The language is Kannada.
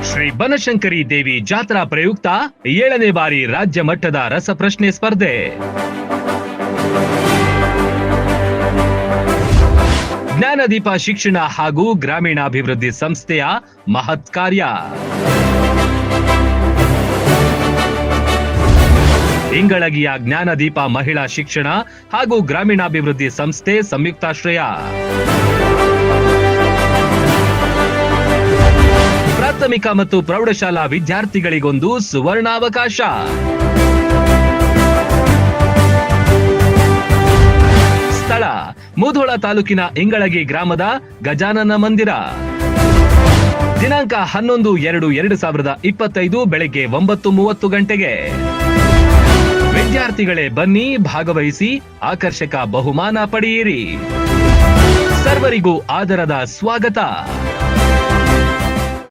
ಶ್ರೀ ಬನಶಂಕರಿ ದೇವಿ ಜಾತ್ರಾ ಪ್ರಯುಕ್ತ 7ನೇ ಬಾರಿ ರಾಜ್ಯ ಮಟ್ಟದ ರಸಪ್ರಶ್ನೆ ಸ್ಪರ್ಧೆ. ಜ್ಞಾನದೀಪ ಶಿಕ್ಷಣ ಹಾಗೂ ಗ್ರಾಮೀಣಾಭಿವೃದ್ಧಿ ಸಂಸ್ಥೆಯ ಮಹತ್ ಕಾರ್ಯ. ಇಂಗಳಗಿಯ ಜ್ಞಾನದೀಪ ಮಹಿಳಾ ಶಿಕ್ಷಣ ಹಾಗೂ ಗ್ರಾಮೀಣಾಭಿವೃದ್ಧಿ ಸಂಸ್ಥೆ ಸಂಯುಕ್ತಾಶ್ರಯ. ಪ್ರಾಥಮಿಕ ಮತ್ತು ಪ್ರೌಢಶಾಲಾ ವಿದ್ಯಾರ್ಥಿಗಳಿಗೊಂದು ಸುವರ್ಣಾವಕಾಶ. ಸ್ಥಳ ಮುಧೋಳ ತಾಲೂಕಿನ ಇಂಗಳಗಿ ಗ್ರಾಮದ ಗಜಾನನ ಮಂದಿರ. ದಿನಾಂಕ 11/2/2025 ಬೆಳಗ್ಗೆ 9:30 ಗಂಟೆಗೆ. ವಿದ್ಯಾರ್ಥಿಗಳೇ ಬನ್ನಿ, ಭಾಗವಹಿಸಿ, ಆಕರ್ಷಕ ಬಹುಮಾನ ಪಡೆಯಿರಿ. ಸರ್ವರಿಗೂ ಆದರದ ಸ್ವಾಗತ.